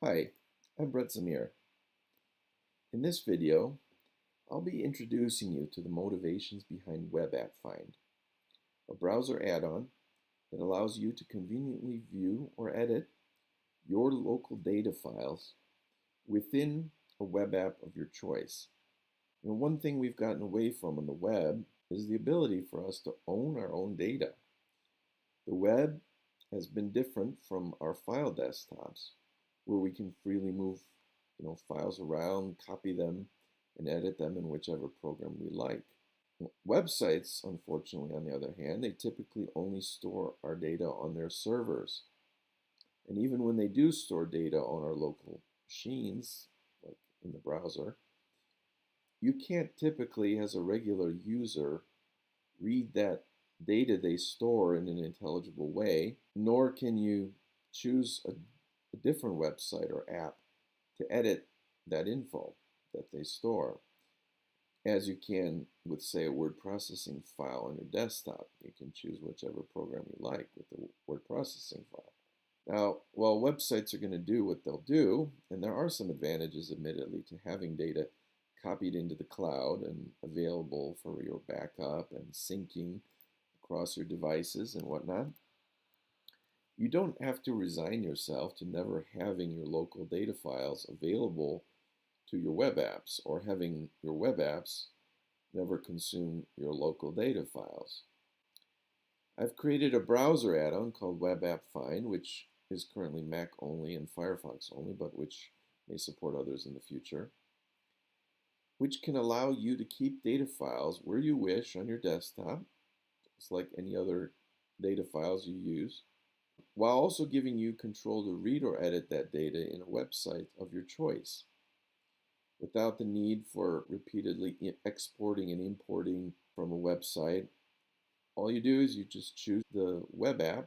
Hi, I'm Brett Zamir. In this video, I'll be introducing you to the motivations behind WebAppFind, a browser add-on that allows you to conveniently view or edit your local data files within a web app of your choice. One thing we've gotten away from on the web is the ability for us to own our own data. The web has been different from our file desktops, where we can freely move files around, copy them, and edit them in whichever program we like. Websites, unfortunately, on the other hand, they typically only store our data on their servers. And even when they do store data on our local machines, like in the browser, you can't typically, as a regular user, read that data they store in an intelligible way, nor can you choose a different website or app to edit that info that they store, as you can with, say, a word processing file on your desktop. You can choose whichever program you like with the word processing file. Now, while websites are going to do what they'll do, and there are some advantages, admittedly, to having data copied into the cloud and available for your backup and syncing across your devices and whatnot, you don't have to resign yourself to never having your local data files available to your web apps, or having your web apps never consume your local data files. I've created a browser add-on called WebAppFind, which is currently Mac only and Firefox only, but which may support others in the future, which can allow you to keep data files where you wish on your desktop, just like any other data files you use, while also giving you control to read or edit that data in a website of your choice, without the need for repeatedly exporting and importing from a website. All you do is you just choose the web app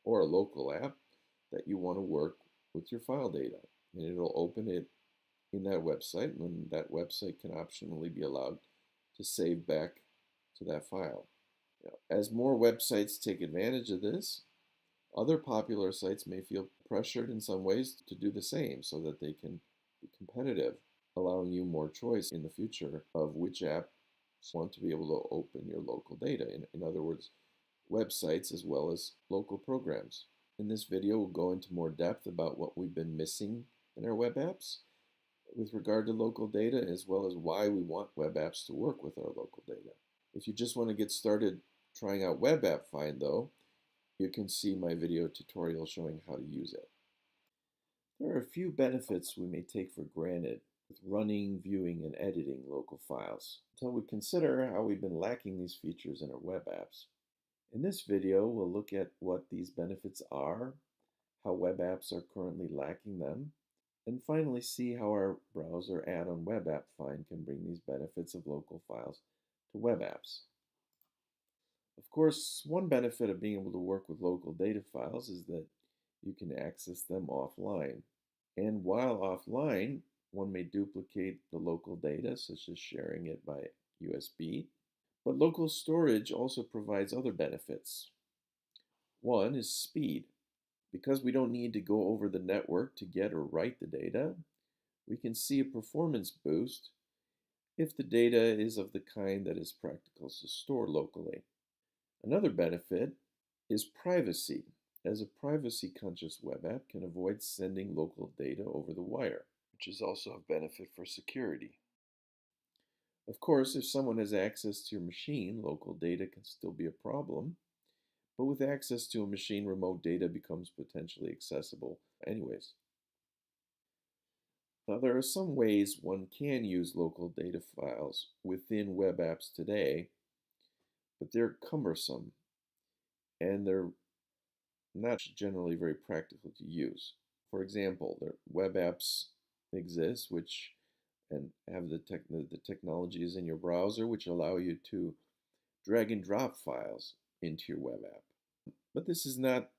or a local app that you want to work with your file data, and it'll open it in that website, and that website can optionally be allowed to save back to that file. As more websites take advantage of this, other popular sites may feel pressured in some ways to do the same so that they can be competitive, allowing you more choice in the future of which apps want to be able to open your local data. In other words, websites as well as local programs. In this video, we'll go into more depth about what we've been missing in our web apps with regard to local data, as well as why we want web apps to work with our local data. If you just want to get started trying out WebAppFind, though, you can see my video tutorial showing how to use it. There are a few benefits we may take for granted with running, viewing, and editing local files until we consider how we've been lacking these features in our web apps. In this video, we'll look at what these benefits are, how web apps are currently lacking them, and finally see how our browser add-on WebAppFind can bring these benefits of local files to web apps. Of course, one benefit of being able to work with local data files is that you can access them offline. And while offline, one may duplicate the local data, such as sharing it by USB. But local storage also provides other benefits. One is speed. Because we don't need to go over the network to get or write the data, we can see a performance boost if the data is of the kind that is practical to store locally. Another benefit is privacy, as a privacy-conscious web app can avoid sending local data over the wire, which is also of benefit for security. Of course, if someone has access to your machine, local data can still be a problem, but with access to a machine, remote data becomes potentially accessible anyways. Now, there are some ways one can use local data files within web apps today, but they're cumbersome and they're not generally very practical to use. For example, there web apps exist which and have the technologies in your browser which allow you to drag and drop files into your web app. But this is not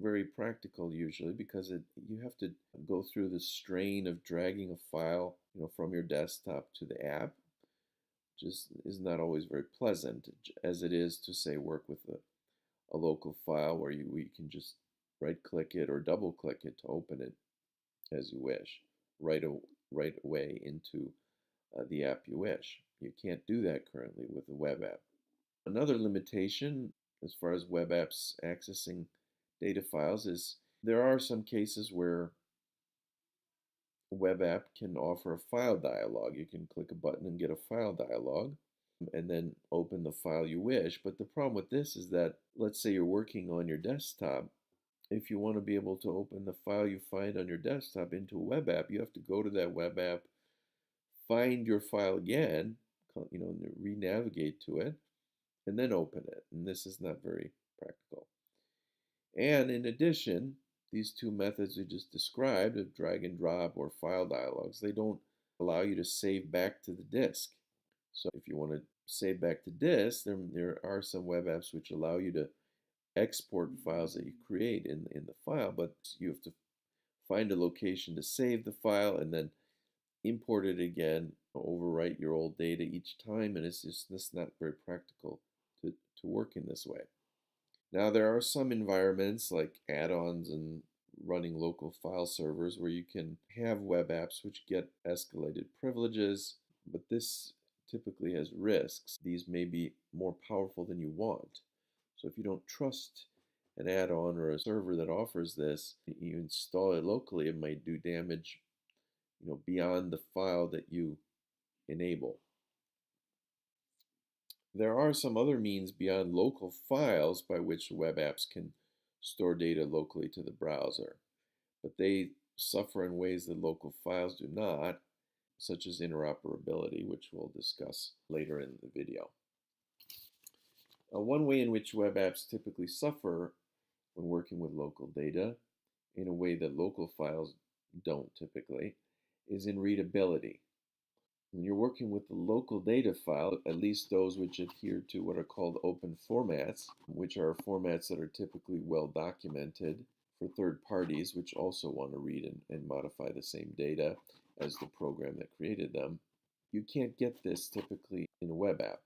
very practical usually, because you have to go through the strain of dragging a file from your desktop to the app, which is not always very pleasant, as it is to, say, work with a local file where you can just right click it or double click it to open it. as you wish, right, right away into the app you wish. You can't do that currently with a web app. Another limitation as far as web apps accessing data files is there are some cases where a web app can offer a file dialog. You can click a button and get a file dialog and then open the file you wish. But the problem with this is that, let's say you're working on your desktop. If you want to be able to open the file you find on your desktop into a web app, you have to go to that web app, find your file again, re-navigate to it, and then open it. And this is not very practical. And in addition, these two methods we just described of drag and drop or file dialogs, they don't allow you to save back to the disk. So if you want to save back to disk, there are some web apps which allow you to export files that you create in the file, but you have to find a location to save the file and then import it again, overwrite your old data each time, and it's not very practical to work in this way. Now, there are some environments like add-ons and running local file servers where you can have web apps which get escalated privileges, but this typically has risks. These may be more powerful than you want. So if you don't trust an add-on or a server that offers this, you install it locally, it might do damage, beyond the file that you enable. There are some other means beyond local files by which web apps can store data locally to the browser, but they suffer in ways that local files do not, such as interoperability, which we'll discuss later in the video. One way in which web apps typically suffer when working with local data, in a way that local files don't typically, is in readability. When you're working with the local data file, at least those which adhere to what are called open formats, which are formats that are typically well documented for third parties which also want to read and modify the same data as the program that created them, you can't get this typically in a web app.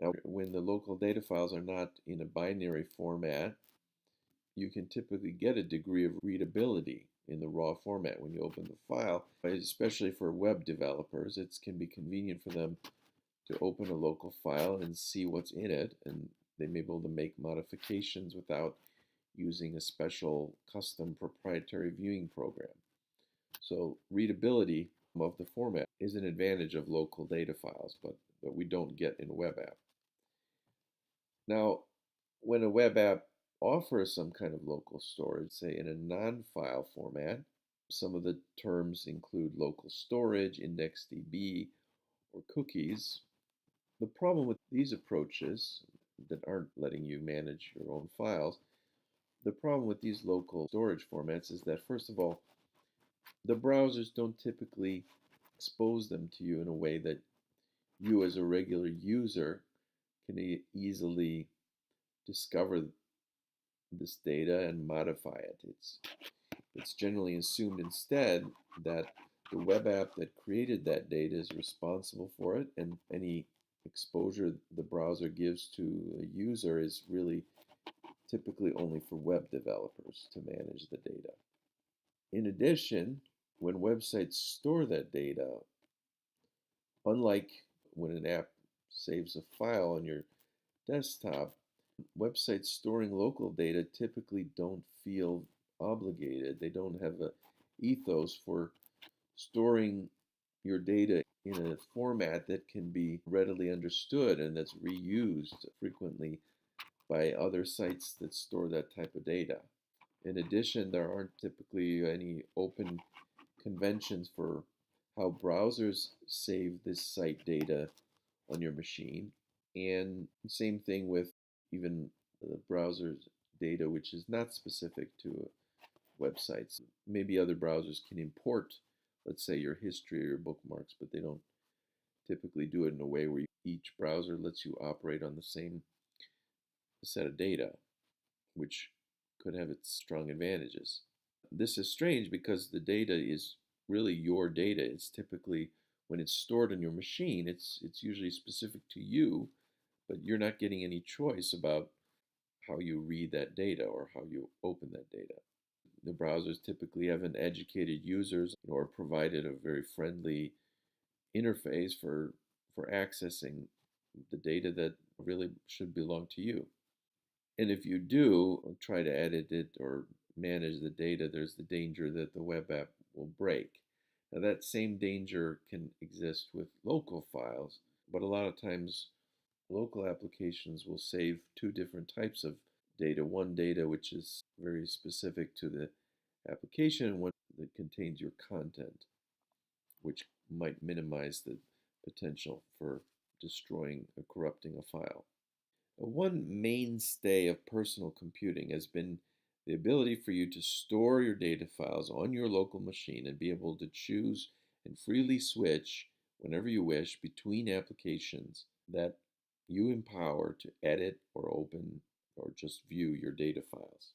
Now, when the local data files are not in a binary format, you can typically get a degree of readability in the raw format when you open the file. Especially for web developers, it can be convenient for them to open a local file and see what's in it, and they may be able to make modifications without using a special custom proprietary viewing program. So readability of the format is an advantage of local data files, but we don't get in a web app. Now, when a web app offers some kind of local storage, say in a non-file format, some of the terms include local storage, IndexedDB, or cookies. The problem with these approaches that aren't letting you manage your own files, the problem with these local storage formats is that, first of all, the browsers don't typically expose them to you in a way that you as a regular user can easily discover this data and modify it. It's generally assumed instead that the web app that created that data is responsible for it, and any exposure the browser gives to a user is really typically only for web developers to manage the data. In addition, when websites store that data, unlike when an app saves a file on your desktop, websites storing local data typically don't feel obligated. They don't have an ethos for storing your data in a format that can be readily understood and that's reused frequently by other sites that store that type of data. In addition, there aren't typically any open conventions for how browsers save this site data on your machine. And same thing with even the browser's data, which is not specific to websites. Maybe other browsers can import, let's say, your history or your bookmarks, but they don't typically do it in a way where each browser lets you operate on the same set of data, which could have its strong advantages. This is strange because the data is really your data. It's typically, when it's stored on your machine, it's usually specific to you, but you're not getting any choice about how you read that data or how you open that data. the browsers typically haven't educated users or provided a very friendly interface for accessing the data that really should belong to you. And if you do try to edit it or manage the data, there's the danger that the web app will break. Now, that same danger can exist with local files, but a lot of times local applications will save two different types of data. One data which is very specific to the application, and one that contains your content, which might minimize the potential for destroying or corrupting a file. One mainstay of personal computing has been the ability for you to store your data files on your local machine and be able to choose and freely switch whenever you wish between applications that you empower to edit or open or just view your data files.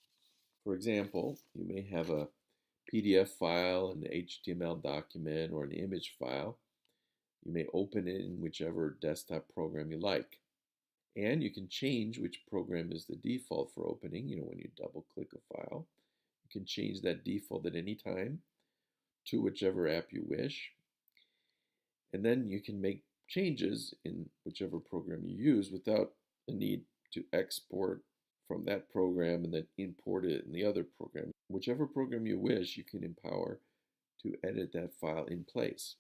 For example, you may have a PDF file, an HTML document, or an image file. You may open it in whichever desktop program you like. And you can change which program is the default for opening. When you double click a file, you can change that default at any time to whichever app you wish. And then you can make changes in whichever program you use without the need to export from that program and then import it in the other program. Whichever program you wish, you can empower to edit that file in place.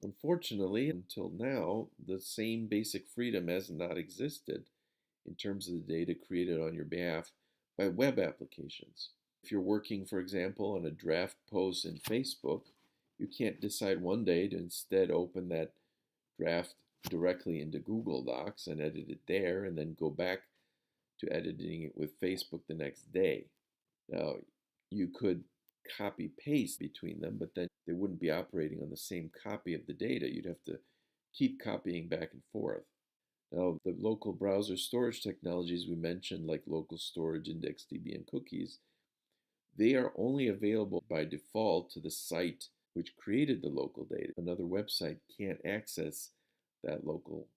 Unfortunately, until now, the same basic freedom has not existed in terms of the data created on your behalf by web applications. If you're working, for example, on a draft post in Facebook, you can't decide one day to instead open that draft directly into Google Docs and edit it there, and then go back to editing it with Facebook the next day. Now, you could copy paste between them, but then they wouldn't be operating on the same copy of the data. You'd have to keep copying back and forth. Now, the local browser storage technologies we mentioned, like local storage, IndexedDB, and cookies, they are only available by default to the site which created the local data. Another website can't access that local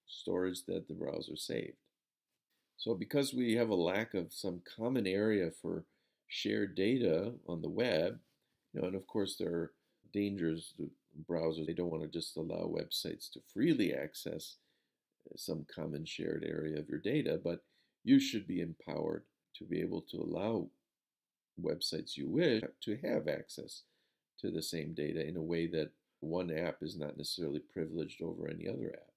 storage that the browser saved. So because we have a lack of some common area for shared data on the web, and of course there are dangers to browsers. They don't want to just allow websites to freely access some common shared area of your data, but you should be empowered to be able to allow websites you wish to have access to the same data in a way that one app is not necessarily privileged over any other app.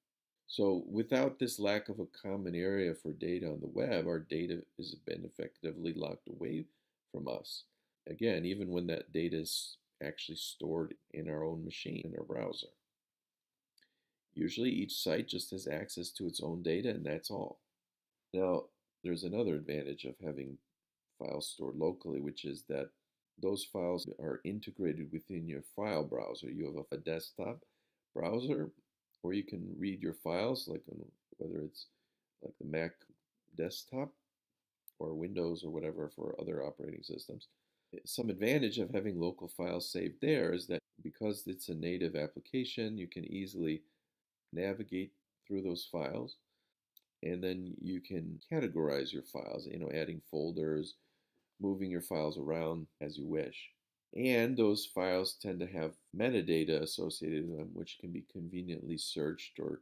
So without this lack of a common area for data on the web, our data has been effectively locked away from us. Again, even when that data is actually stored in our own machine, in our browser. Usually each site just has access to its own data, and that's all. Now, there's another advantage of having files stored locally, which is that those files are integrated within your file browser. You have a desktop browser, or you can read your files, like on, whether it's like the Mac desktop or Windows or whatever for other operating systems. Some advantage of having local files saved there is that because it's a native application, you can easily navigate through those files, and then you can categorize your files, adding folders, moving your files around as you wish. And those files tend to have metadata associated with them, which can be conveniently searched or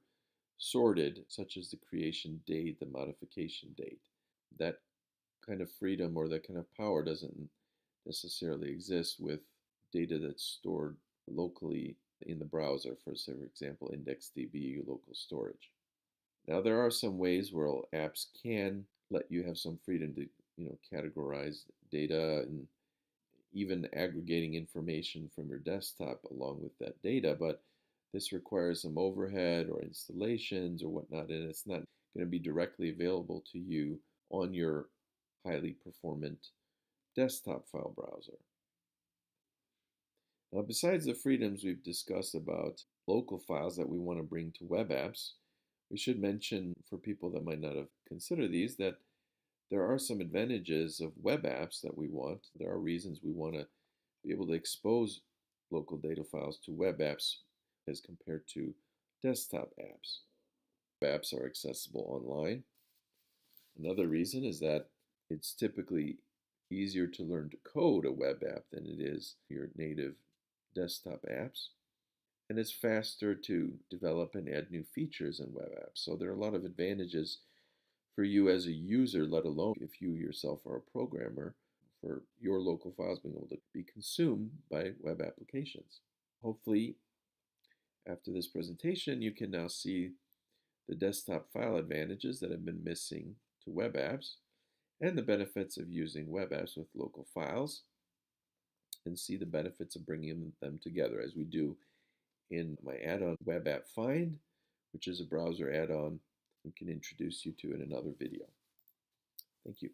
sorted, such as the creation date, the modification date. That kind of freedom or that kind of power doesn't necessarily exist with data that's stored locally in the browser, for example, IndexedDB local storage. Now, there are some ways where apps can let you have some freedom to categorize data and even aggregating information from your desktop along with that data, but this requires some overhead or installations or whatnot, and it's not going to be directly available to you on your highly performant desktop file browser. Now, besides the freedoms we've discussed about local files that we want to bring to web apps, we should mention, for people that might not have considered these, that there are some advantages of web apps that we want. There are reasons we want to be able to expose local data files to web apps as compared to desktop apps. Web apps are accessible online. Another reason is that it's typically easier to learn to code a web app than it is your native desktop apps. And it's faster to develop and add new features in web apps. So there are a lot of advantages for you as a user, let alone if you yourself are a programmer, for your local files being able to be consumed by web applications. Hopefully, after this presentation, you can now see the desktop file advantages that have been missing to web apps and the benefits of using web apps with local files, and see the benefits of bringing them together as we do in my add-on WebAppFind, which is a browser add-on we can introduce you to in another video. Thank you.